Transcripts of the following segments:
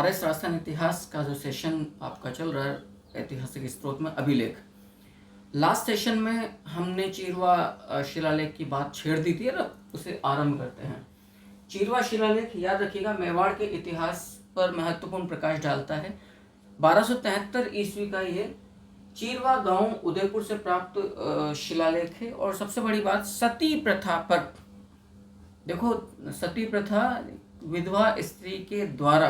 RS Rajasthan इतिहास का जो सेशन आपका चल रहा है ऐतिहासिक स्रोत में अभिलेख, लास्ट सेशन में हमने चीरवा शिलालेख की बात छेड़ दी थी ना, उसे आरंभ करते हैं। चीरवा शिलालेख याद रखिएगा मेवाड़ के इतिहास पर महत्वपूर्ण प्रकाश डालता है। 1273 ईस्वी का ये चीरवा गांव उदयपुर से प्राप्त शिलालेख है। और सबसे बड़ी बात, सती प्रथा पर देखो, सती प्रथा विधवा स्त्री के द्वारा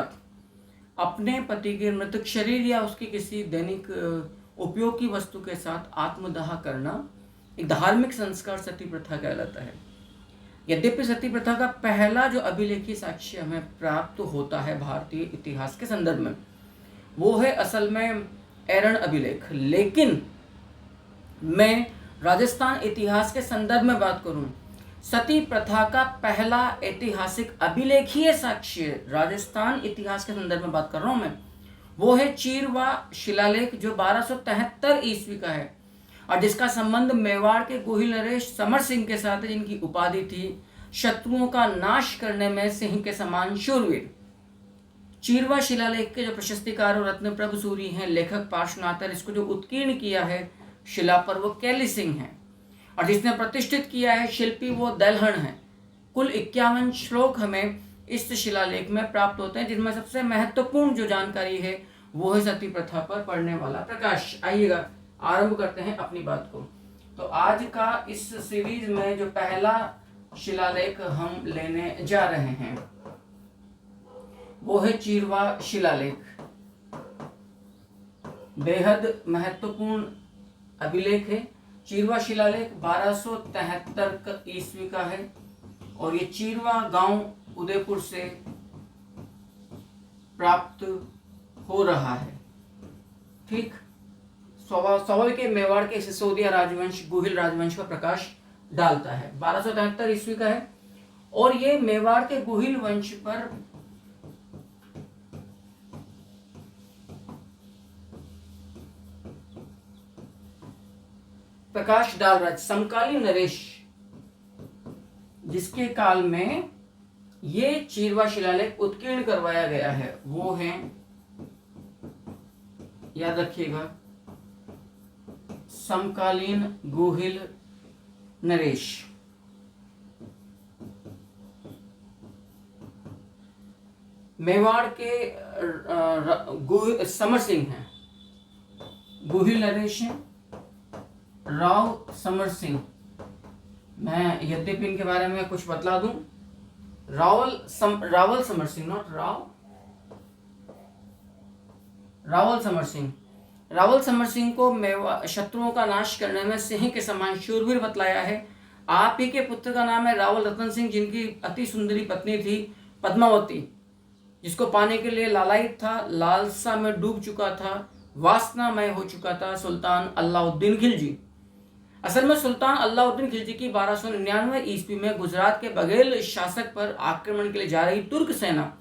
अपने पति के मृतक शरीर या उसकी किसी दैनिक उपयोग की वस्तु के साथ आत्मदाह करना एक धार्मिक संस्कार सती प्रथा कहलाता है। यद्यपि सती प्रथा का पहला जो अभिलेखी साक्ष्य हमें प्राप्त होता है भारतीय इतिहास के संदर्भ में, वो है असल में एरण अभिलेख। लेकिन मैं राजस्थान इतिहास के संदर्भ में बात करूं, सती प्रथा का पहला ऐतिहासिक अभिलेखीय साक्ष्य राजस्थान इतिहास के संदर्भ में बात कर रहा हूं मैं, वो है चीरवा शिलालेख जो 1273 ईस्वी का है और जिसका संबंध मेवाड़ के गोहिल नरेश समर सिंह के साथ है, जिनकी उपाधि थी शत्रुओं का नाश करने में सिंह के समान शूरवीर। चीरवा शिलालेख के जो प्रशस्तिकार और रत्न प्रभु सूरी हैं, लेखक पार्श्वनाथ, इसको जो उत्कीर्ण किया है शिला पर वो कैली सिंह है और जिसने प्रतिष्ठित किया है शिल्पी वो दलहन है। कुल 51 श्लोक हमें इस शिलालेख में प्राप्त होते हैं, जिनमें सबसे महत्वपूर्ण जो जानकारी है वो है सती प्रथा पर पड़ने वाला प्रकाश। आइएगा आरंभ करते हैं अपनी बात को। तो आज का इस सीरीज में जो पहला शिलालेख हम लेने जा रहे हैं वो है चीरवा शिलालेख। बेहद महत्वपूर्ण अभिलेख है। चीरवा शिलालेख 1273 ईस्वी का है और ये चीरवा गांव उदयपुर से प्राप्त हो रहा है। ठीक, सवाल के मेवाड़ के सिसोदिया राजवंश, गुहिल राजवंश पर प्रकाश डालता है। 1273 ईस्वी का है और ये मेवाड़ के गुहिल वंश पर प्रकाश डाल रहा है। समकालीन नरेश जिसके काल में ये चीरवा शिलालेख उत्कीर्ण करवाया गया है वो है, याद रखिएगा, समकालीन गोहिल नरेश। मेवाड़ के समर सिंह हैं, गोहिल नरेश हैं राव समर सिंह। मैं यद्यपि इनके बारे में कुछ बतला दूं, रावल समर सिंह, नॉट रावल समर सिंह। रावल समर सिंह को शत्रुओं का नाश करने में सिंह के समान शूरवीर बतलाया है। आप ही के पुत्र का नाम है रावल रतन सिंह, जिनकी अति सुंदरी पत्नी थी पद्मावती, जिसको पाने के लिए लालायित था, लालसा में डूब चुका था, वासनामय हो चुका था, सुल्तान अलाउद्दीन खिलजी। असल में सुल्तान अलाउद्दीन खिलजी की 1299 ईस्वी में गुजरात के बघेल शासक पर आक्रमण के लिए जा रही तुर्क सेना,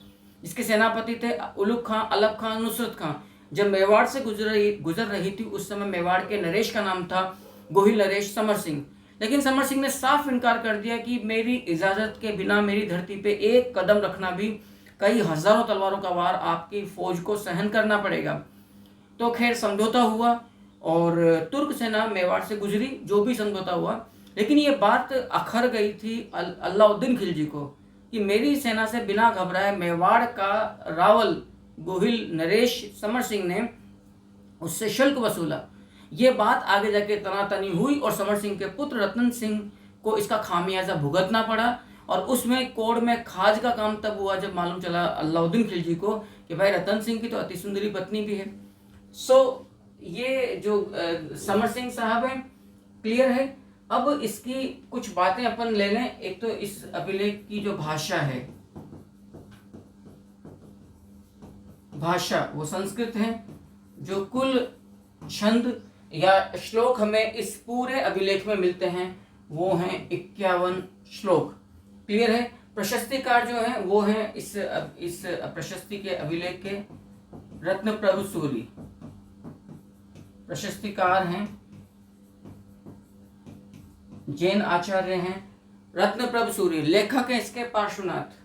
जिसके सेनापति थे उलुग खां, अलग खां, नुसरत खां, जब मेवाड़ से गुजर रही थी उस समय मेवाड़ के नरेश का नाम था गोहिल नरेश समर सिंह। लेकिन समर सिंह ने साफ इनकार कर दिया कि मेरी इजाजत के बिना मेरी धरती पे एक कदम रखना भी कई हजारों तलवारों का वार आपकी फौज को सहन करना पड़ेगा। तो खैर समझौता हुआ और तुर्क सेना मेवाड़ से गुजरी, जो भी समझौता हुआ। लेकिन ये बात अखर गई थी अलाउद्दीन खिलजी को कि मेरी सेना से बिना घबराए मेवाड़ का रावल गोहिल नरेश समर सिंह ने उससे शुल्क वसूला। ये बात आगे जाके तनातनी हुई और समर सिंह के पुत्र रतन सिंह को इसका खामियाजा भुगतना पड़ा और उसमें कोड में खाज का काम तब हुआ जब मालूम चला अलाउद्दीन खिलजी को कि भाई रतन सिंह की तो अति सुंदरी पत्नी भी है। ये जो समर सिंह साहब है, क्लियर है। अब इसकी कुछ बातें अपन ले लें। एक तो इस अभिलेख की जो भाषा है, भाषा वो संस्कृत है। जो कुल छंद या श्लोक हमें इस पूरे अभिलेख में मिलते हैं वो हैं 51 श्लोक, क्लियर है। प्रशस्तिकार जो है वो है इस प्रशस्ति के अभिलेख के रत्न प्रभु सूरी, प्रशस्तिकार हैं, जैन आचार्य हैं रत्न प्रभु सूरी। लेखक है इसके पार्श्वनाथ।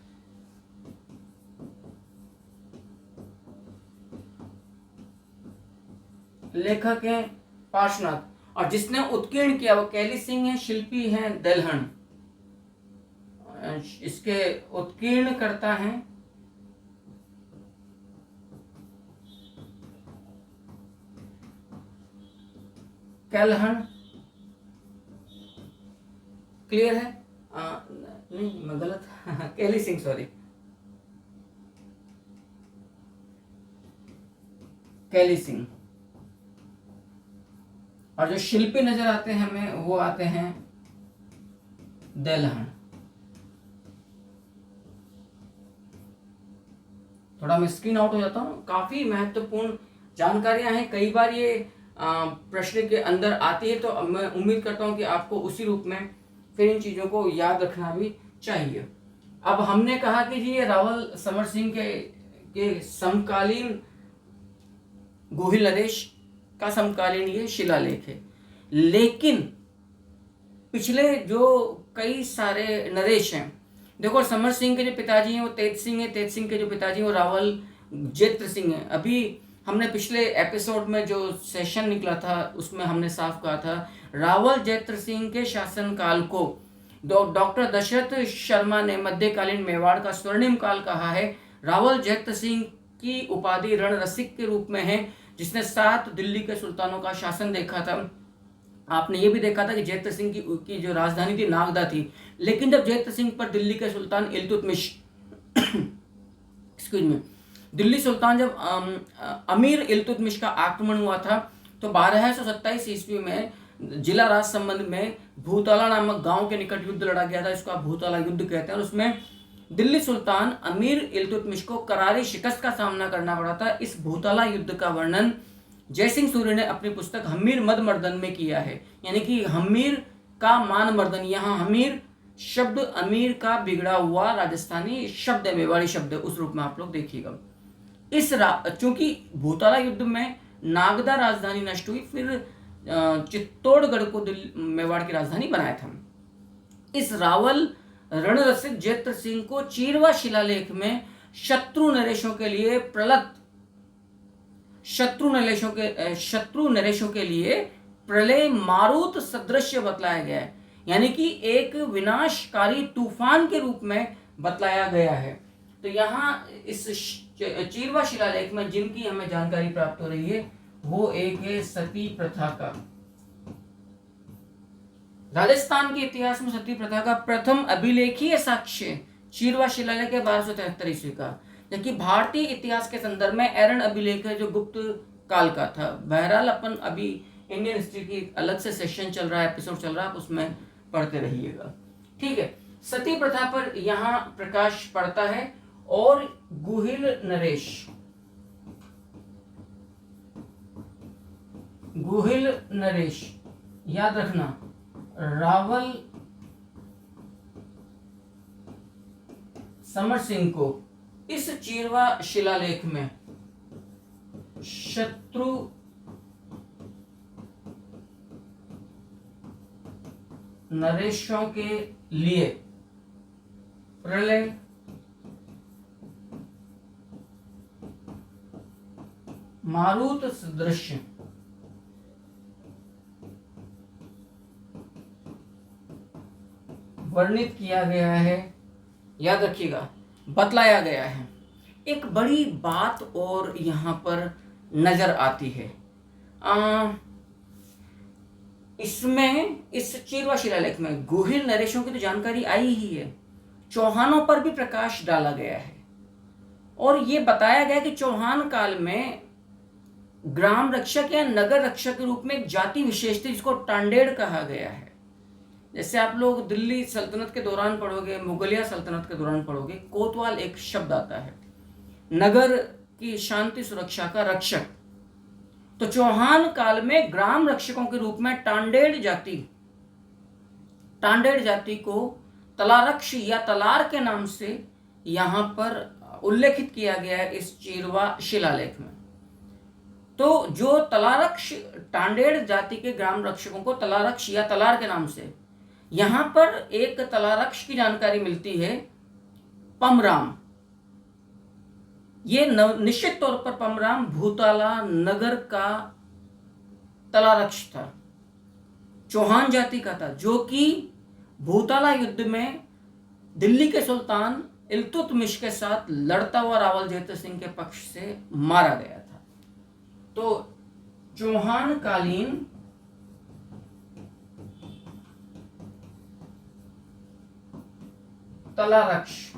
लेखक हैं पार्श्वनाथ, और जिसने उत्कीर्ण किया वो कैली सिंह है, शिल्पी हैं दलहन। इसके उत्कीर्ण करता है कैलहन। क्लियर है? नहीं मैं गलत कैली सिंह, सॉरी, कैली सिंह। और जो शिल्पी नजर आते हैं हमें वो आते हैं दलहन। थोड़ा मैं स्क्रीन आउट हो जाता हूँ, काफी महत्वपूर्ण जानकारियां हैं, कई बार ये प्रश्न के अंदर आती है, तो मैं उम्मीद करता हूं कि आपको उसी रूप में फिर इन चीजों को याद रखना भी चाहिए। अब हमने कहा कि जी ये रावल समर सिंह के समकालीन गोहिल नरेश का समकालीन ये शिलालेख है, लेकिन पिछले जो कई सारे नरेश हैं, देखो समर सिंह के जो पिताजी हैं वो तेज सिंह हैं, तेज सिंह के जो पिताजी हैं वो रावल जेत्र सिंह हैं। अभी हमने पिछले एपिसोड में जो सेशन निकला था उसमें हमने साफ कहा था रावल जेत्र सिंह के शासनकाल को डॉक्टर दशरथ शर्मा ने मध्यकालीन मेवाड़ का स्वर्णिम काल कहा है। रावल जेत्र सिंह की उपाधि रणरसिक के रूप में है, जिसने 7 दिल्ली के सुल्तानों का शासन देखा था। आपने ये भी देखा था कि जेत्र सिंह की जो राजधानी थी नागदा थी, लेकिन जब जेत्र सिंह पर दिल्ली के सुल्तान इल्तुतमिश एक्सक्यूज मी दिल्ली सुल्तान जब अमीर इल्तुतमिश का आक्रमण हुआ था, तो 1227 ईस्वी में जिला राज संबंध में भूताला नामक गांव के निकट युद्ध लड़ा गया था, इसको आप भूताला युद्ध कहते हैं। और उसमें दिल्ली सुल्तान अमीर इल्तुतमिश को करारी शिकस्त का सामना करना पड़ा था। इस भूताला युद्ध का वर्णन जयसिंह सूर्य ने अपनी पुस्तक हम्मीर मद मर्दन में किया है, यानी कि हम्मीर का मान मर्दन। यहाँ हम्मीर शब्द अमीर का बिगड़ा हुआ राजस्थानी शब्द है, मेवाड़ी शब्द है, उस रूप में आप लोग देखिएगा। चूंकि भूताला युद्ध में नागदा राजधानी नष्ट हुई, फिर चित्तौड़गढ़ को मेवाड़ की राजधानी बनाया था। इस रावल रणरसिक जेत्र सिंह को चीरवा शिलालेख में शत्रु नरेशों के लिए शत्रु नरेशों के लिए प्रलय मारुत सदृश बतलाया गया है, यानी कि एक विनाशकारी तूफान के रूप में बतलाया गया है। तो यहाँ इस चीरवा शिलालेख में जिनकी हमें जानकारी प्राप्त हो रही है वो एक है सती प्रथा का। राजस्थान के इतिहास में सती प्रथा का प्रथम अभिलेखीय साक्ष्य चीरवा शिलालेख है 1273 ईस्वी का, जबकि भारतीय इतिहास के संदर्भ में एरन अभिलेख है जो गुप्त काल का था। बहरहाल अपन अभी इंडियन हिस्ट्री की अलग से सेशन चल रहा है, एपिसोड चल रहा है, आप उसमें पढ़ते रहिएगा, ठीक है। सती प्रथा पर यहाँ प्रकाश पड़ता है। और गुहिल नरेश याद रखना, रावल समर सिंह को इस चीरवा शिलालेख में शत्रु नरेशों के लिए प्रलय मारुत सदृश वर्णित किया गया है, याद रखिएगा, बतलाया गया है। एक बड़ी बात और यहाँ पर नजर आती है, इसमें इस चीरवा शिलालेख में गुहिल नरेशों की तो जानकारी आई ही है, चौहानों पर भी प्रकाश डाला गया है। और ये बताया गया कि चौहान काल में ग्राम रक्षक या नगर रक्षक के रूप में एक जाति विशेष थी जिसको टांडेड़ कहा गया है। जैसे आप लोग दिल्ली सल्तनत के दौरान पढ़ोगे, मुगलिया सल्तनत के दौरान पढ़ोगे, कोतवाल एक शब्द आता है, नगर की शांति सुरक्षा का रक्षक। तो चौहान काल में ग्राम रक्षकों के रूप में टांडेड़ जाति को तलारक्ष या तलार के नाम से यहां पर उल्लेखित किया गया है इस चीरवा शिलालेख में। तो जो तलारक्ष टांडेड़ जाति के ग्राम रक्षकों को तलारक्ष या तलार के नाम से, यहां पर एक तलारक्ष की जानकारी मिलती है पमराम। ये निश्चित तौर पर पमराम भूताला नगर का तलारक्ष था, चौहान जाति का था, जो कि भूताला युद्ध में दिल्ली के सुल्तान इल्तुतमिश के साथ लड़ता हुआ रावल जेत सिंह के पक्ष से मारा गया था। तो चौहान कालीन तलारक्ष,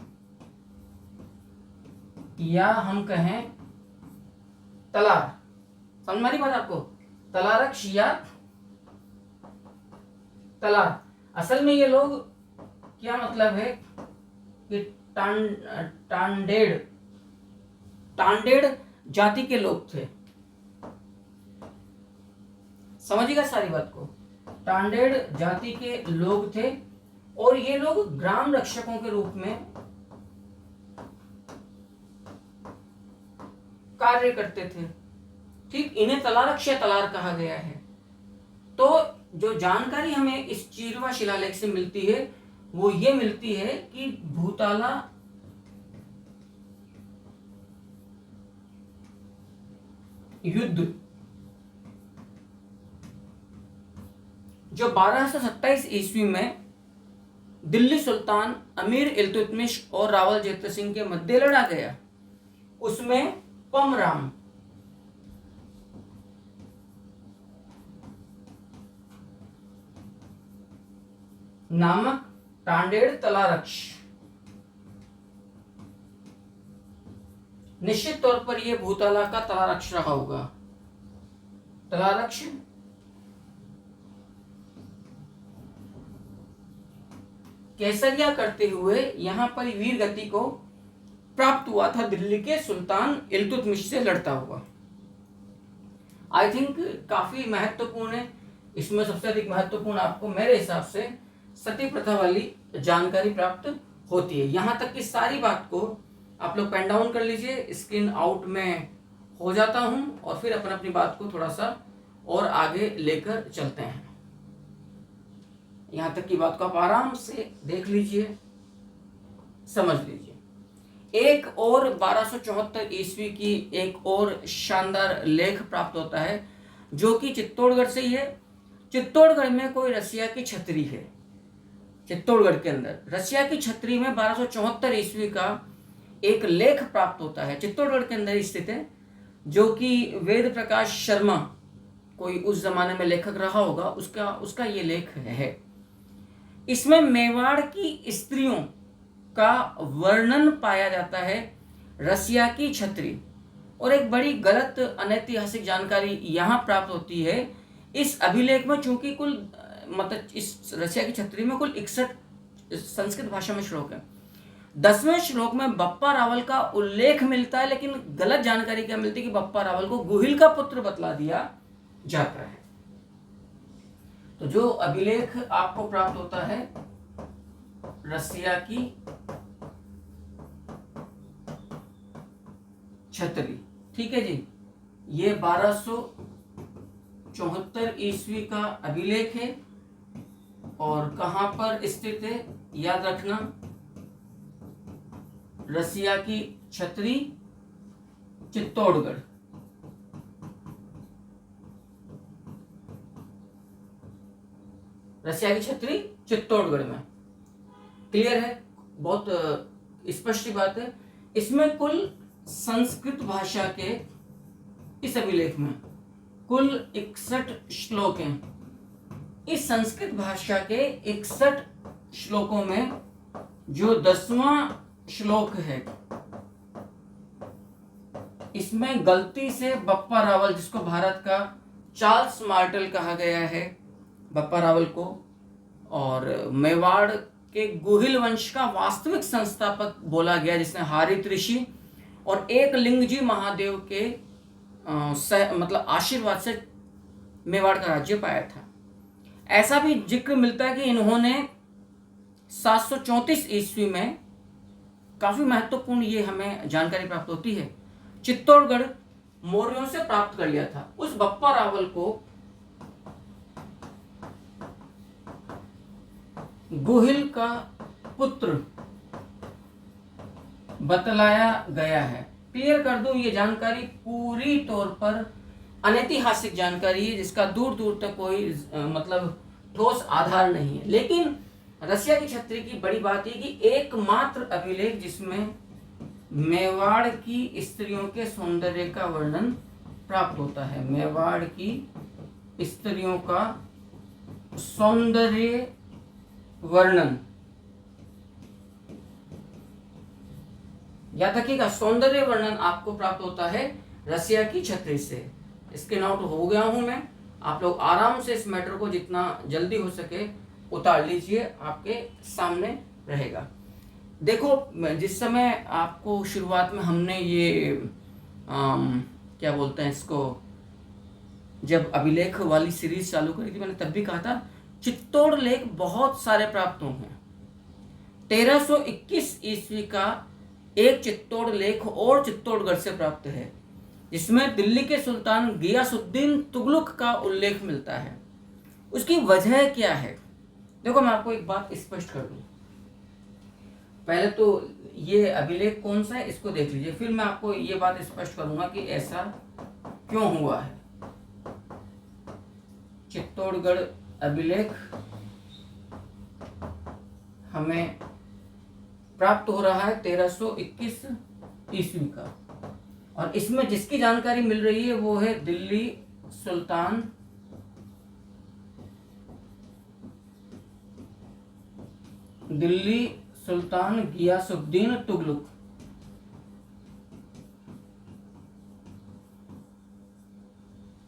या हम कहें तलार, समझ में आ रही बात आपको? तलारक्ष या तलार, असल में ये लोग क्या मतलब है कि टांडेड़ जाति के लोग थे, समझिएगा सारी बात को। टांडेड़ जाति के लोग थे और ये लोग ग्राम रक्षकों के रूप में कार्य करते थे। ठीक, इन्हें तलारक्ष या तलार कहा गया है। तो जो जानकारी हमें इस चीरवा शिलालेख से मिलती है वो ये मिलती है कि भूताला युद्ध जो 1227 ईस्वी में दिल्ली सुल्तान अमीर इल्तुतमिश और रावल जेत सिंह के मध्य लड़ा गया, उसमें पमराम नामक टांडेड़ तलारक्ष, निश्चित तौर पर यह भूताला का तलारक्ष रहा होगा। तलारक्ष केसरिया करते हुए यहां पर वीर गति को प्राप्त हुआ था दिल्ली के सुल्तान इल्तुतमिश से लड़ता हुआ। आई थिंक काफी महत्वपूर्ण है। इसमें सबसे अधिक महत्वपूर्ण आपको मेरे हिसाब से सती प्रथा वाली जानकारी प्राप्त होती है। यहां तक की सारी बात को आप लोग पेन डाउन कर लीजिए, स्क्रीन आउट में हो जाता हूं और फिर अपनी बात को थोड़ा सा और आगे लेकर चलते हैं। यहां तक की बात को आप आराम से देख लीजिए, समझ लीजिए। एक और 1274 ईस्वी की एक और शानदार लेख प्राप्त होता है जो कि चित्तौड़गढ़ से ही है। चित्तौड़गढ़ में कोई रसिया की छतरी है, चित्तौड़गढ़ के अंदर रसिया की छतरी में 1274 ईस्वी का एक लेख प्राप्त होता है, चित्तौड़गढ़ के अंदर स्थित है, जो कि वेद प्रकाश शर्मा कोई उस जमाने में लेखक रहा होगा, उसका ये लेख है। इसमें मेवाड़ की स्त्रियों का वर्णन पाया जाता है, रसिया की छतरी। और एक बड़ी गलत अनैतिहासिक जानकारी यहाँ प्राप्त होती है इस अभिलेख में, चूंकि कुल मतलब इस रसिया की छतरी में कुल 61 संस्कृत भाषा में श्लोक है। 10वें श्लोक में बप्पा रावल का उल्लेख मिलता है, लेकिन गलत जानकारी क्या मिलती है कि बप्पा रावल को गुहिल का पुत्र बतला दिया जाता है। तो जो अभिलेख आपको प्राप्त होता है रसिया की छतरी, ठीक है जी, ये 1274 ईस्वी का अभिलेख है और कहां पर स्थित है याद रखना, रसिया की छतरी चित्तौड़गढ़। रसिया की छतरी चित्तौड़गढ़ में। क्लियर है, बहुत स्पष्ट बात है। इसमें कुल संस्कृत भाषा के इस अभिलेख में कुल 61 श्लोक हैं। इस संस्कृत भाषा के 61 श्लोकों में जो 10वां श्लोक है, इसमें गलती से बप्पा रावल, जिसको भारत का चार्ल्स मार्टेल कहा गया है, बप्पा रावल को, और मेवाड़ के गुहिल वंश का वास्तविक संस्थापक बोला गया, जिसने हारित ऋषि और एक लिंगजी महादेव के मतलब आशीर्वाद से मेवाड़ का राज्य पाया था। ऐसा भी जिक्र मिलता है कि इन्होंने 734 ईस्वी में, काफी महत्वपूर्ण ये हमें जानकारी प्राप्त होती है, चित्तौड़गढ़ मौर्यों से प्राप्त कर लिया था। उस बप्पा रावल को गुहिल का पुत्र बतलाया गया है। क्लियर कर दूं, ये जानकारी पूरी तौर पर अनैतिहासिक जानकारी है जिसका दूर दूर तक कोई मतलब ठोस आधार नहीं है। लेकिन रसिया की छतरी की बड़ी बात यह कि एकमात्र अभिलेख जिसमें मेवाड़ की स्त्रियों के सौंदर्य का वर्णन प्राप्त होता है। मेवाड़ की स्त्रियों का सौंदर्य वर्णन, याद रखिएगा, सौंदर्य वर्णन आपको प्राप्त होता है रसिया की छतरी से। इसके नोट हो गया हूं मैं, आप लोग आराम से इस मैटर को जितना जल्दी हो सके उतार लीजिए, आपके सामने रहेगा। देखो, जिस समय आपको शुरुआत में हमने ये क्या बोलते हैं इसको, जब अभिलेख वाली सीरीज चालू करी थी, मैंने तब भी कहा था चित्तौड़ लेख बहुत सारे प्राप्त हुए हैं। 1321 ईस्वी का एक चित्तौड़ लेख और चित्तौड़गढ़ से प्राप्त है, जिसमें दिल्ली के सुल्तान गियासुद्दीन तुगलक का उल्लेख मिलता है। उसकी वजह क्या है? देखो, मैं आपको एक बात स्पष्ट कर दूं। पहले तो ये अभिलेख कौन सा है इसको देख लीजिए, फिर मैं आपको ये बात स्पष्ट करूंगा कि ऐसा क्यों हुआ है। चित्तौड़गढ़ अभिलेख हमें प्राप्त हो रहा है 1321 ईस्वी का, और इसमें जिसकी जानकारी मिल रही है वो है दिल्ली सुल्तान गियासुद्दीन तुगलक।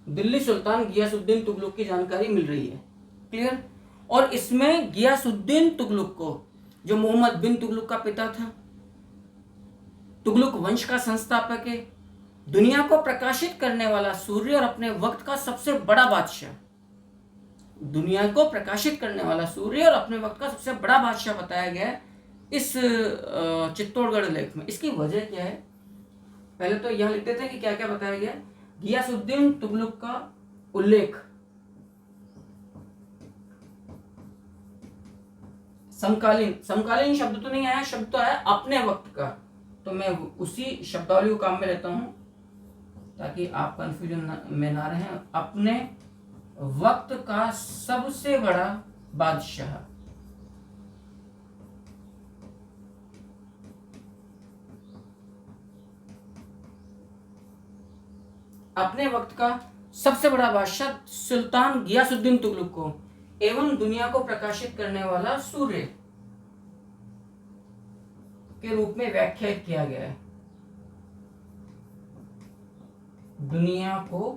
दिल्ली सुल्तान गियासुद्दीन तुगलक की जानकारी मिल रही है, क्लियर। और इसमें गियासुद्दीन तुगलक को, जो मोहम्मद बिन तुगलक का पिता था, तुगलक वंश का संस्थापक है, दुनिया को प्रकाशित करने वाला सूर्य और अपने वक्त का सबसे बड़ा बादशाह, दुनिया को प्रकाशित करने वाला सूर्य और अपने वक्त का सबसे बड़ा बादशाह बताया गया है इस चित्तौड़गढ़ लेख में। इसकी वजह क्या है? पहले तो यहां लिख देते हैं कि क्या क्या बताया गया। गियासुद्दीन तुगलक का उल्लेख समकालीन शब्द तो नहीं आया, शब्द तो आया अपने वक्त का, तो मैं उसी शब्दावली को काम में लेता हूं ताकि आप कंफ्यूजन में ना रहें। अपने वक्त का सबसे बड़ा बादशाह, अपने वक्त का सबसे बड़ा बादशाह सुल्तान गियासुद्दीन तुगलक को एवं दुनिया को प्रकाशित करने वाला सूर्य के रूप में व्याख्यायित किया गया है। दुनिया को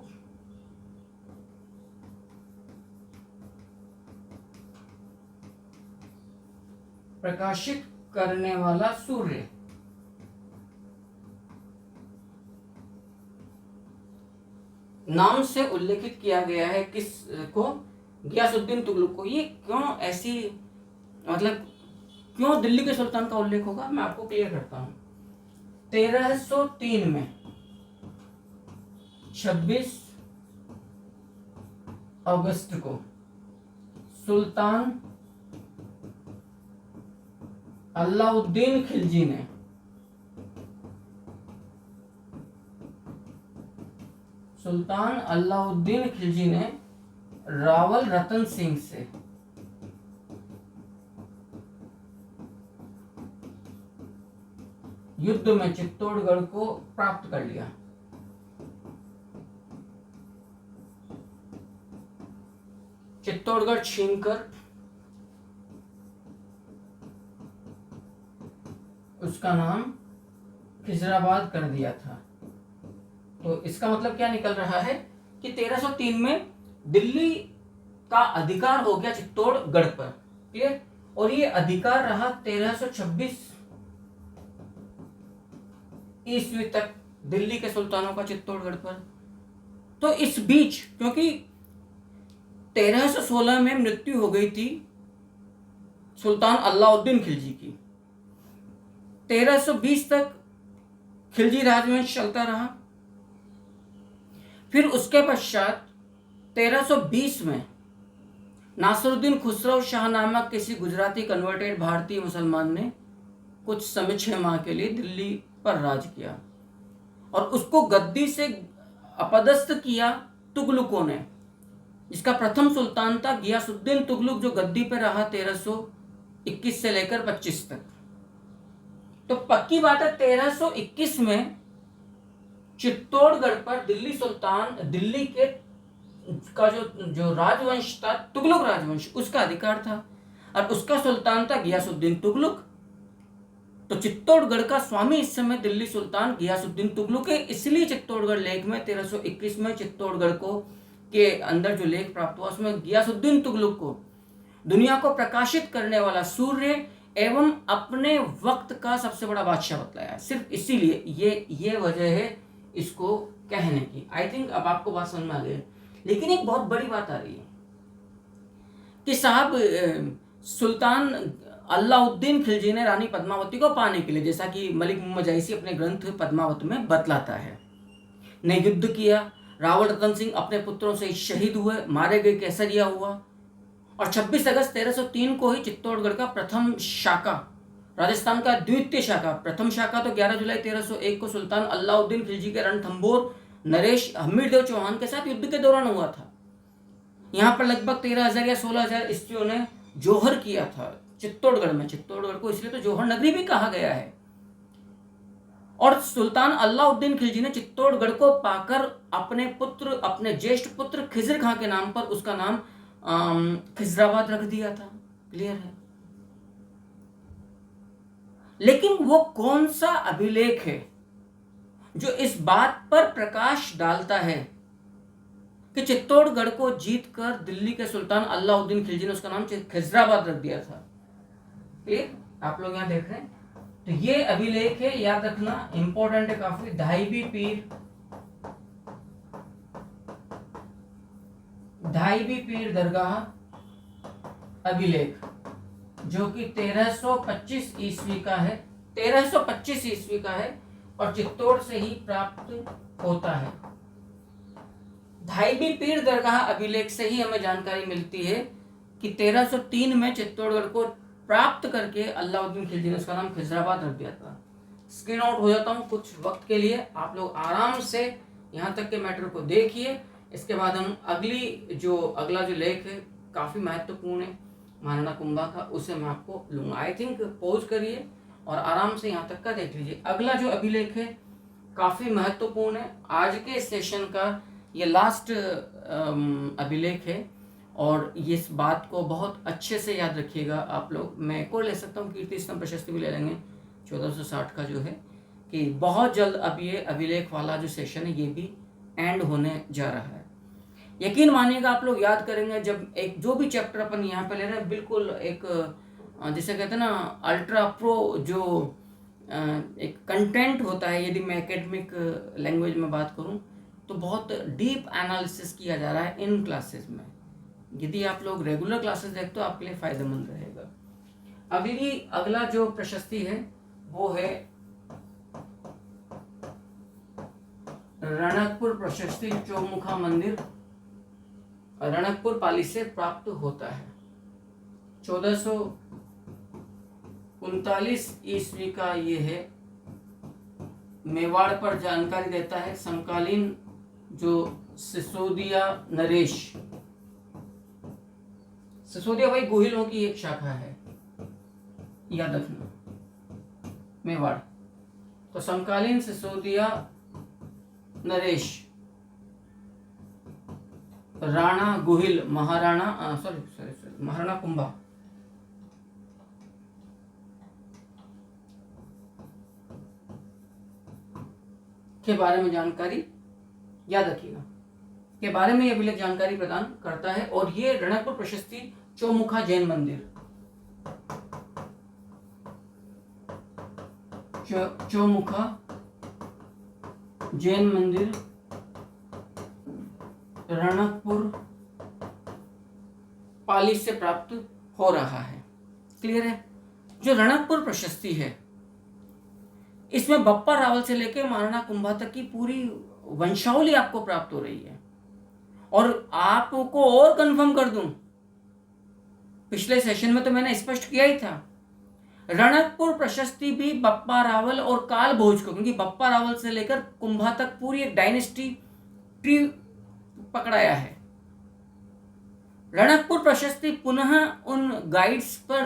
प्रकाशित करने वाला सूर्य, नाम से उल्लेखित किया गया है किस को? गियासुद्दीन तुगलक को। ये क्यों ऐसी, मतलब क्यों दिल्ली के सुल्तान का उल्लेख होगा, मैं आपको क्लियर करता हूं। 1303 में 26 अगस्त को सुल्तान अलाउद्दीन खिलजी ने रावल रतन सिंह से युद्ध में चित्तौड़गढ़ को प्राप्त कर लिया। चित्तौड़गढ़ छीनकर उसका नाम खिजराबाद कर दिया था। तो इसका मतलब क्या निकल रहा है कि 1303 में दिल्ली का अधिकार हो गया चित्तौड़गढ़ पर, क्लियर। और ये अधिकार रहा 1326 ईस्वी तक दिल्ली के सुल्तानों का चित्तौड़गढ़ पर। तो इस बीच, क्योंकि 1316 में मृत्यु हो गई थी सुल्तान अलाउद्दीन खिलजी की, 1320 तक खिलजी राजवंश चलता रहा। फिर उसके पश्चात 1320 में नासिरुद्दीन खुसरो शाह नामक किसी गुजराती कन्वर्टेड भारतीय मुसलमान ने कुछ समय 6 माह के लिए दिल्ली पर राज किया और उसको गद्दी से अपदस्थ किया तुगलकों ने, जिसका प्रथम सुल्तान था गियासुद्दीन तुगलक, जो गद्दी पे रहा 1321 से लेकर 25 तक। तो पक्की बात है 1321 में चित्तौड़गढ़ पर दिल्ली सुल्तान, दिल्ली के का जो राजवंश था तुगलक राजवंश, उसका अधिकार था और उसका सुल्तान था गियासुद्दीन तुगलक। तो चित्तौड़गढ़ का स्वामी इस समय दिल्ली सुल्तान गियासुद्दीन तुगलक है। इसलिए चित्तौड़गढ़ लेख में 1321 में चित्तौड़गढ़ को के अंदर जो लेख प्राप्त हुआ उसमें गियासुद्दीन तुगलक को दुनिया को प्रकाशित करने वाला सूर्य एवं अपने वक्त का सबसे बड़ा बादशाह बतलाया। सिर्फ इसीलिए ये वजह है इसको कहने की। आई थिंक अब आपको बात समझ में आ गई। लेकिन एक बहुत बड़ी बात आ रही है कि साहब सुल्तान अलाउद्दीन खिलजी ने रानी पद्मावती को पाने के लिए, जैसा कि मलिक मोहम्मद जायसी अपने ग्रंथ पद्मावत में बतलाता है, ने युद्ध किया। रावल रतन सिंह अपने पुत्रों से शहीद हुए, मारे गए, केसरिया हुआ। और 26 अगस्त 1303 को ही चित्तौड़गढ़ का प्रथम शाखा, राजस्थान का द्वितीय शाखा, प्रथम शाखा तो 11 जुलाई 1301 को सुल्तान अलाउद्दीन खिलजी के रणथंभौर नरेश हमीरदेव चौहान के साथ युद्ध के दौरान हुआ था। यहाँ पर लगभग 13,000 या 16,000 स्त्रियों ने जोहर किया था चित्तौड़गढ़ में। चित्तौड़गढ़ को इसलिए तो जौहर नगरी भी कहा गया है। और सुल्तान अलाउद्दीन खिलजी ने चित्तौड़गढ़ को पाकर अपने पुत्र, अपने ज्येष्ठ पुत्र खिजर खां के नाम पर उसका नाम खिजराबाद रख दिया था। क्लियर है? लेकिन वो कौन सा अभिलेख है जो इस बात पर प्रकाश डालता है कि चित्तौड़गढ़ को जीतकर दिल्ली के सुल्तान अलाउद्दीन खिलजी ने उसका नाम खिजराबाद रख दिया था? क्लियर? आप लोग यहां देख रहे हैं। तो ये अभिलेख है, याद रखना, इंपॉर्टेंट है काफी। धाईबी पीर दरगाह अभिलेख, जो कि 1325 ईस्वी का है, 1325 ईस्वी का है और चित्तौड़ से ही प्राप्त होता है। धाईबी पीर दरगाह अभिलेख से ही हमें जानकारी मिलती है कि 1303 में चित्तौड़गढ़ को प्राप्त करके अलाउद्दीन खिलजी ने उसका नाम खिजराबाद रख दिया था। स्क्रीन आउट हो जाता हूँ कुछ वक्त के लिए, आप लोग आराम से यहाँ तक के मैटर को देखिए। इसके बाद हम अगला जो लेख है काफ़ी महत्वपूर्ण है महाराणा कुंभा का, उसे मैं आपको लूँगा। आई थिंक पॉज करिए और आराम से यहाँ तक का देख लीजिए। अगला जो अभिलेख है काफ़ी महत्वपूर्ण है, आज के सेशन का ये लास्ट अभिलेख है और इस बात को बहुत अच्छे से याद रखिएगा आप लोग। मैं एक और ले सकता हूँ, कीर्ति स्तंभ प्रशस्ति भी ले लेंगे 1460 का जो है, कि बहुत जल्द अब ये अभिलेख वाला जो सेशन है ये भी एंड होने जा रहा है। यकीन मानिएगा आप लोग याद करेंगे जब एक जो भी चैप्टर अपन यहाँ पे ले रहे हैं, बिल्कुल एक जिसे कहते हैं ना अल्ट्रा प्रो जो एक कंटेंट होता है, यदि मैं एकेडमिक लैंग्वेज में बात करूँ तो बहुत डीप एनालिसिस किया जा रहा है इन क्लासेस में। यदि आप लोग रेगुलर क्लासेस देखते हो आपके लिए फ़ायदेमंद रहेगा। अगला जो प्रशस्ति है वो है रणकपुर प्रशस्ति। चौमुखा मंदिर रणकपुर पाली से प्राप्त होता है। 1439 ईस्वी का ये है। मेवाड़ पर जानकारी देता है समकालीन जो सिसोदिया नरेश, सिसोदिया भाई गोहिलों की एक शाखा है, याद रखना, मेवाड़। तो समकालीन सिसोदिया नरेश राणा गोहिल महाराणा कुंभा के बारे में जानकारी याद रखिएगा, के बारे में यह अभिलेख जानकारी प्रदान करता है। और ये रणकपुर प्रशस्ति चौमुखा जैन मंदिर, चौमुखा जैन मंदिर रणकपुर पाली से प्राप्त हो रहा है। क्लियर है? जो रणकपुर प्रशस्ति है इसमें बप्पा रावल से लेकर महाराणा कुंभा तक की पूरी वंशावली आपको प्राप्त हो रही है। और आपको और कंफर्म कर दूं, पिछले सेशन में तो मैंने स्पष्ट किया ही था, रणकपुर प्रशस्ति भी बप्पा रावल और काल भोज को, क्योंकि बप्पा रावल से लेकर कुंभा तक पूरी एक डायनेस्टी ट्री पकड़ाया है। रणकपुर प्रशस्ति पुनः उन गाइड्स पर,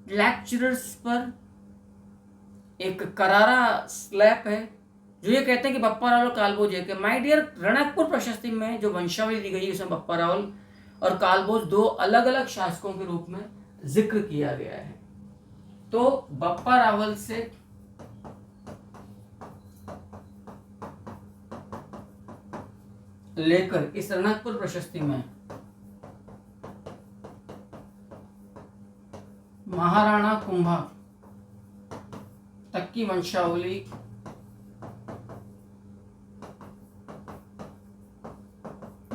लेक्चरर्स पर एक करारा स्लैप है जो ये कहते हैं कि बप्पा रावल कालभोज है। माय डियर, रणकपुर प्रशस्ति में जो वंशावली दी गई है उसमें बप्पा रावल और कालभोज दो अलग अलग शासकों के रूप में जिक्र किया गया है। तो बप्पा रावल से लेकर इस रणकपुर प्रशस्ति में महाराणा कुंभा तक की वंशावली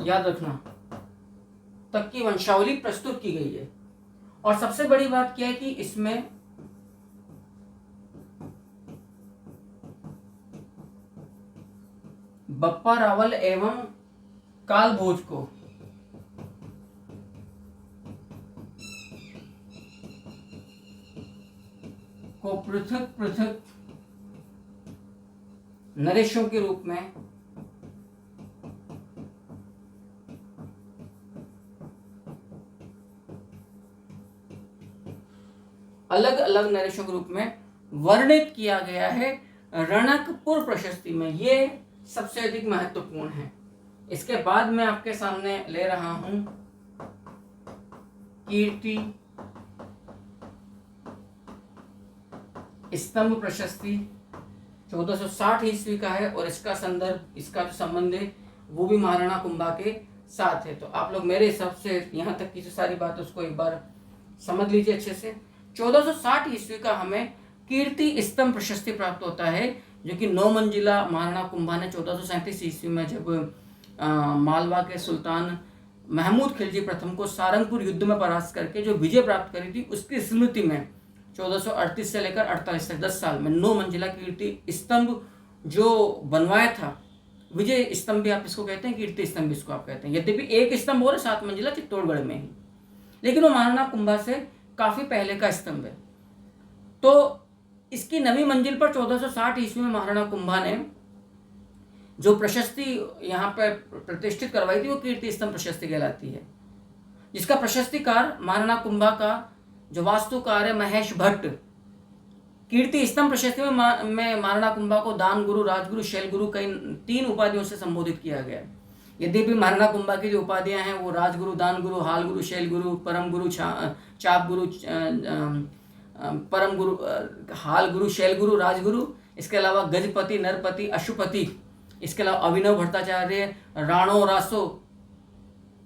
याद रखना, तक की वंशावली प्रस्तुत की गई है। और सबसे बड़ी बात क्या है कि इसमें बप्पा रावल एवं कालभोज को पृथक पृथक नरेशों के रूप में अलग अलग नरेशों के रूप में वर्णित किया गया है रणकपुर प्रशस्ति में। ये सबसे अधिक महत्वपूर्ण है। इसके बाद मैं आपके सामने ले रहा हूं कीर्ति स्तंभ प्रशस्ति, 1460 ईस्वी का है और इसका संदर्भ, इसका जो संबंध है वो भी महाराणा कुंभा के साथ है। तो आप लोग मेरे हिसाब से यहाँ तक की जो सारी बात उसको एक बार समझ लीजिए अच्छे से। 1460 ईस्वी का हमें कीर्ति स्तंभ प्रशस्ति प्राप्त होता है, जो कि 9 मंजिला महाराणा कुंभा ने 1437 ईस्वी में जब मालवा के सुल्तान महमूद खिलजी प्रथम को सारंगपुर युद्ध में परास्त करके जो विजय प्राप्त करी थी, उसकी स्मृति में 1438 से लेकर 48 तक 10 साल में 9 मंजिला कीर्ति स्तंभ जो बनवाया था। विजय स्तंभ भी आप इसको कहते हैं, कीर्ति स्तंभ इसको आप कहते हैं। यद्यपि एक स्तंभ और 7 मंजिला चित्तौड़गढ़ में ही, लेकिन वो महाराणा कुंभा से काफी पहले का स्तंभ है। तो इसकी 9वीं मंजिल पर 1460 ईस्वी में महाराणा कुंभा ने जो प्रशस्ति यहाँ पर प्रतिष्ठित करवाई थी वो कीर्ति स्तंभ प्रशस्ति कहलाती है, जिसका प्रशस्तिकार महाराणा कुंभा का जो वास्तुकार है महेश भट्ट। कीर्ति स्तंभ प्रशस्ति में महाराणा कुंभा को दान गुरु, राजगुरु, शैल गुरु कई 3 उपाधियों से संबोधित किया गया। यद्यपि महाराणा कुंभा की जो उपाधियां हैं वो राजगुरु, दान गुरु, हाल गुरु, शैल गुरु, परम गुरु, चाप गुरु, परम गुरु, हाल गुरु, शैल गुरु, राजगुरु, इसके अलावा गजपति, नरपति, अशुपति, इसके अलावा अभिनव भट्टाचार्य, राणो रासो,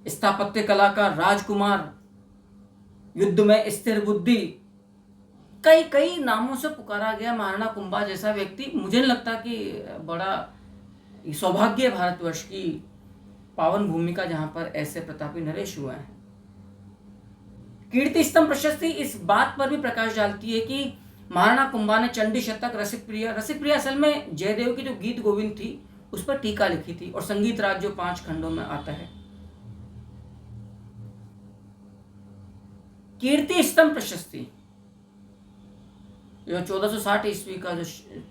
स्थापत्य कलाकार, राजकुमार, युद्ध में स्थिर बुद्धि, कई कई नामों से पुकारा गया महाराणा कुंभा जैसा व्यक्ति। मुझे नहीं लगता कि बड़ा सौभाग्य है भारतवर्ष की पावन भूमि का जहां पर ऐसे प्रतापी नरेश हुए हैं। कीर्ति स्तंभ प्रशस्ति इस बात पर भी प्रकाश डालती है कि महाराणा कुंभा ने चंडी शतक, रसिकप्रिया असल में जयदेव की जो गीत गोविंद थी उस पर टीका लिखी थी, और संगीत राज जो 5 खंडों में आता है। कीर्ति स्तंभ प्रशस्ति जो 1460 ईस्वी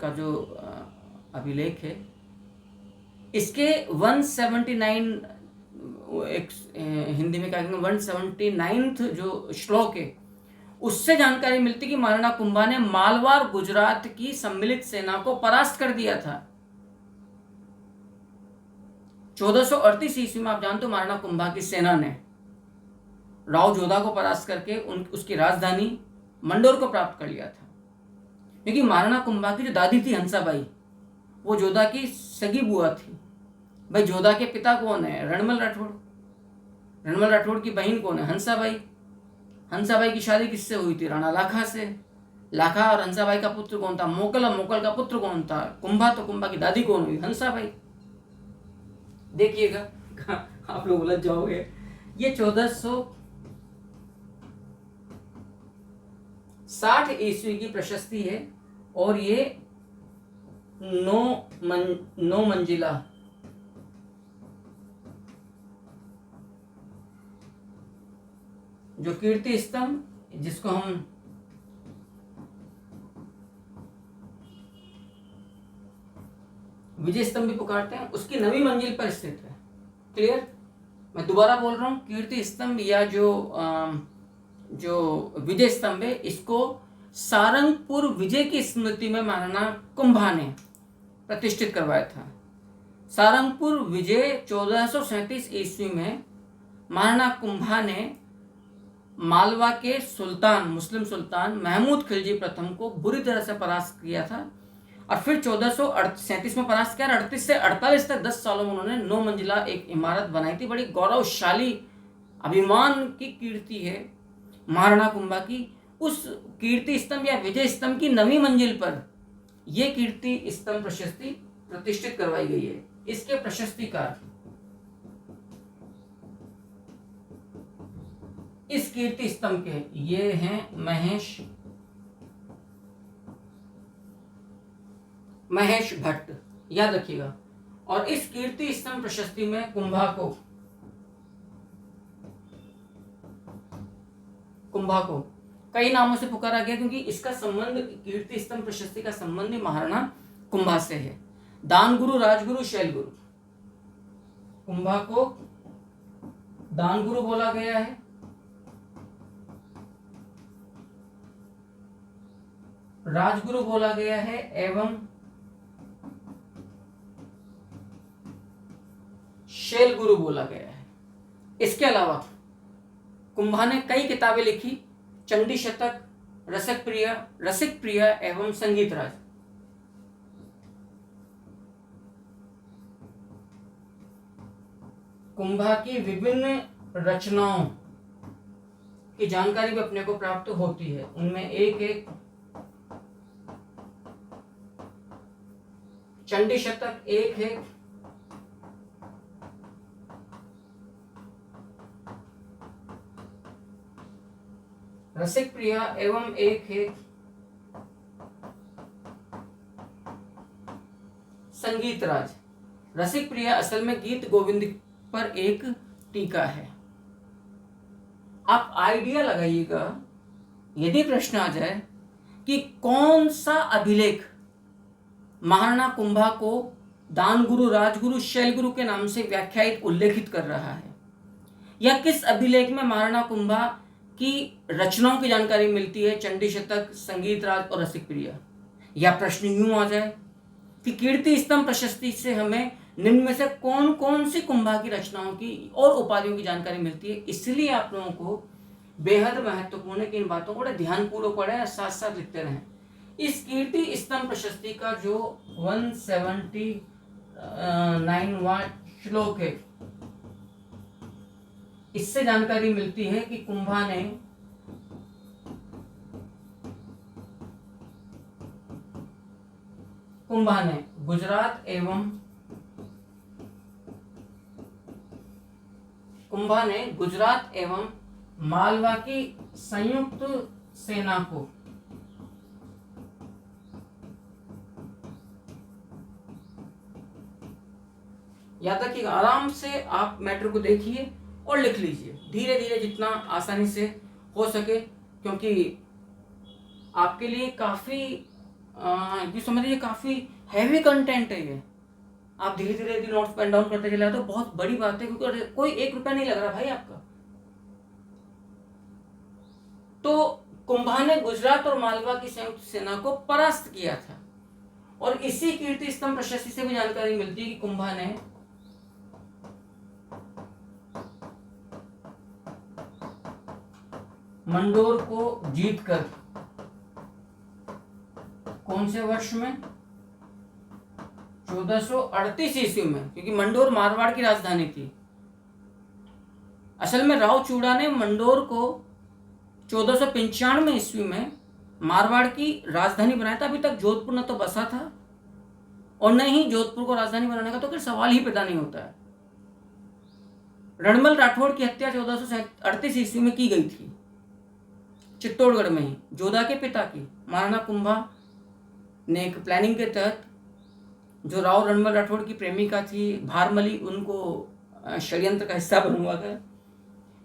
का जो अभिलेख है, इसके 179 एक हिंदी में क्या कहेंगे 179th जो श्लोक है, उससे जानकारी मिलती कि महाराणा कुंभा ने मालवा और गुजरात की सम्मिलित सेना को परास्त कर दिया था। 1438 ईस्वी में आप जानते हो महाराणा कुंभा की सेना ने राव जोधा को परास्त करके उसकी राजधानी मंडोर को प्राप्त कर लिया था। क्योंकि महाराणा कुंभा की जो दादी थी हंसाबाई, वो जोधा की सगी बुआ थी। भाई जोधा के पिता कौन है? रणमल राठौड़। रणमल राठौड़ की बहन कौन है? हंसाबाई। हंसाबाई की शादी किससे हुई थी? राणा लाखा से। लाखा और हंसाबाई का पुत्र कौन था? मोकल। और मोकल का पुत्र कौन था? कुंभा। तो कुंभा की दादी कौन हुई? हंसाबाई। देखिएगा आप लोग उलझ जाओगे। ये 1460 ईस्वी की प्रशस्ति है और ये 9 मंजिला जो कीर्ति स्तंभ, जिसको हम विजय स्तंभ भी पुकारते हैं, उसकी 9वीं मंजिल पर स्थित है। क्लियर? मैं दोबारा बोल रहा हूँ, कीर्ति स्तंभ या जो विजय स्तंभ है, इसको सारंगपुर विजय की स्मृति में महाराणा कुंभा ने प्रतिष्ठित करवाया था। सारंगपुर विजय 1437 ईस्वी में महाराणा कुंभा ने मालवा के सुल्तान, मुस्लिम सुल्तान महमूद खिलजी प्रथम को बुरी तरह से परास्त किया था और फिर 1437 में परास्त किया। 38 से 48 तक 10 सालों में उन्होंने 9 मंजिला एक इमारत बनाई थी। बड़ी गौरवशाली, अभिमान की कीर्ति है महाराणा कुंभा की। उस कीर्ति स्तंभ या विजय स्तंभ की 9वीं मंजिल पर यह कीर्ति स्तंभ प्रशस्ति प्रतिष्ठित करवाई गई है। इसके प्रशस्तिकार इस कीर्ति स्तंभ के ये हैं महेश भट्ट, याद रखिएगा। और इस कीर्ति स्तंभ प्रशस्ति में कुंभा को कई नामों से पुकारा गया, क्योंकि इसका संबंध, कीर्ति स्तंभ प्रशस्ति का संबंध ही महाराणा कुंभा से है। दान गुरु, राजगुरु, शैल गुरु। कुंभा को दान गुरु बोला गया है, राजगुरु बोला गया है एवं शैल गुरु बोला गया है। इसके अलावा कुंभा ने कई किताबें लिखी, चंडी शतक, रसिक प्रिय एवं संगीत राज। कुंभा की विभिन्न रचनाओं की जानकारी भी अपने को प्राप्त होती है। उनमें एक चंडी शतक, एक है रसिक प्रिय एवं एक है संगीत राज। रसिक प्रिय असल में गीत गोविंद पर एक टीका है। आप आइडिया लगाइएगा, यदि प्रश्न आ जाए कि कौन सा अभिलेख महाराणा कुंभा को दान गुरु, राजगुरु, शैल गुरु के नाम से व्याख्यायित उल्लेखित कर रहा है, या किस अभिलेख में महाराणा कुंभा की रचनाओं की जानकारी मिलती है, चंडी शतक, संगीत राज और रसिक प्रिय। या प्रश्न यूं आ जाए कि कीर्ति स्तंभ प्रशस्ति से हमें निम्न में से कौन कौन सी कुंभा की रचनाओं की और उपाधियों की जानकारी मिलती है। इसलिए आप लोगों को बेहद महत्वपूर्ण है कि इन बातों को ध्यानपूर्वक पढ़ें और साथ साथ लिखते रहें। इस कीर्ति स्तंभ प्रशस्ति का जो 179वां श्लोक है, इससे जानकारी मिलती है कि कुंभा ने गुजरात एवं मालवा की संयुक्त सेना को याद रखिएगा। आराम से आप मैटर को देखिए और लिख लीजिए, धीरे धीरे जितना आसानी से हो सके, क्योंकि आपके लिए काफ़ी समझ लीजिए काफ़ी हैवी कंटेंट है ये। आप धीरे धीरे यदि नोट्स पेन डाउन करते चले तो बहुत बड़ी बात है, क्योंकि कोई 1 रुपया नहीं लग रहा भाई आपका। तो कुंभा ने गुजरात और मालवा की संयुक्त सेना को परास्त किया था। और इसी कीर्ति स्तंभ प्रशस्ति से भी जानकारी मिलती है कि कुंभा ने मंडोर को जीतकर कौन से वर्ष में, 1438 ईस्वी में, क्योंकि मंडोर मारवाड़ की राजधानी थी। असल में राव चूड़ा ने मंडोर को 1495 ईस्वी में मारवाड़ की राजधानी बनाया था। अभी तक जोधपुर न तो बसा था और न ही जोधपुर को राजधानी बनाने का तो फिर सवाल ही पैदा नहीं होता है। रणमल राठौड़ की हत्या 1438 ईस्वी में की गई थी, चित्तौड़गढ़ में ही, जोधा के पिता की। महाराणा कुंभा ने एक प्लानिंग के तहत, जो राव रणमल राठौड़ की प्रेमिका थी भारमली, उनको षड्यंत्र का हिस्सा बनवा कर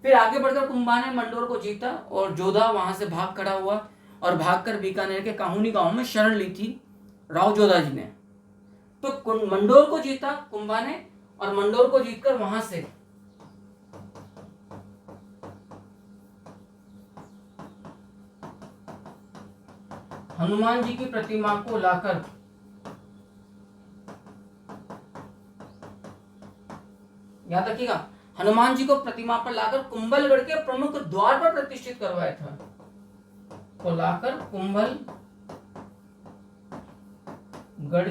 फिर आगे बढ़कर कुंभा ने मंडोर को जीता और जोधा वहां से भाग खड़ा हुआ और भागकर बीकानेर के काहुनी गांव में शरण ली थी राव जोधा जी ने। तो मंडोर को जीता कुंभा ने, और मंडोर को जीतकर वहां से हनुमान जी की प्रतिमा को लाकर याद रखिएगा, हनुमान जी को प्रतिमा पर लाकर कुंभलगढ़ के प्रमुख द्वार पर प्रतिष्ठित करवाया था। को लाकर कुंभलगढ़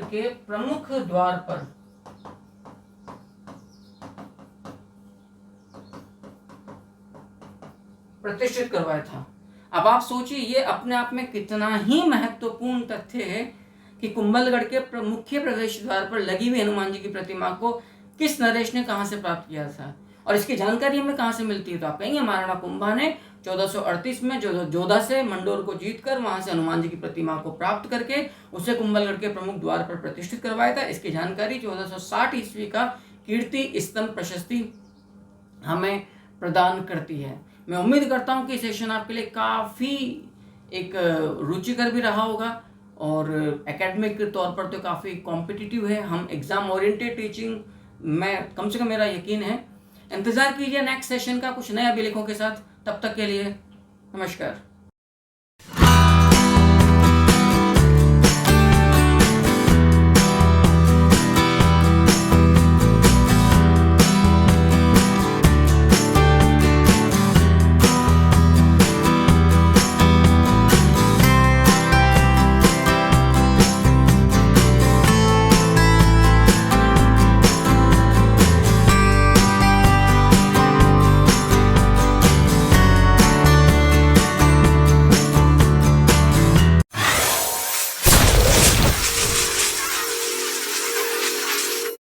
के प्रमुख द्वार पर प्रतिष्ठित करवाया था। अब आप सोचिए ये अपने आप में कितना ही महत्वपूर्ण तथ्य है कि कुंभलगढ़ के मुख्य प्रवेश द्वार पर लगी हुई हनुमान जी की प्रतिमा को किस नरेश ने कहां से प्राप्त किया था, और इसकी जानकारी हमें कहां से मिलती है। तो आप कहेंगे महाराणा कुंभा ने 1438 में जोधा से मंडोर को जीतकर वहां से हनुमान जी की प्रतिमा को प्राप्त करके उसे कुंभलगढ़ के प्रमुख द्वार पर प्रतिष्ठित करवाया था। इसकी जानकारी 1460 ईस्वी का कीर्ति स्तंभ प्रशस्ति हमें प्रदान करती है। मैं उम्मीद करता हूं कि सेशन आपके लिए काफ़ी एक रुचिकर भी रहा होगा और एकेडमिक के तौर पर तो काफ़ी कॉम्पिटिटिव है। हम एग्ज़ाम ओरिएंटेड टीचिंग में कम से कम मेरा यकीन है। इंतज़ार कीजिए नेक्स्ट सेशन का कुछ नए अभिलेखों के साथ। तब तक के लिए नमस्कार।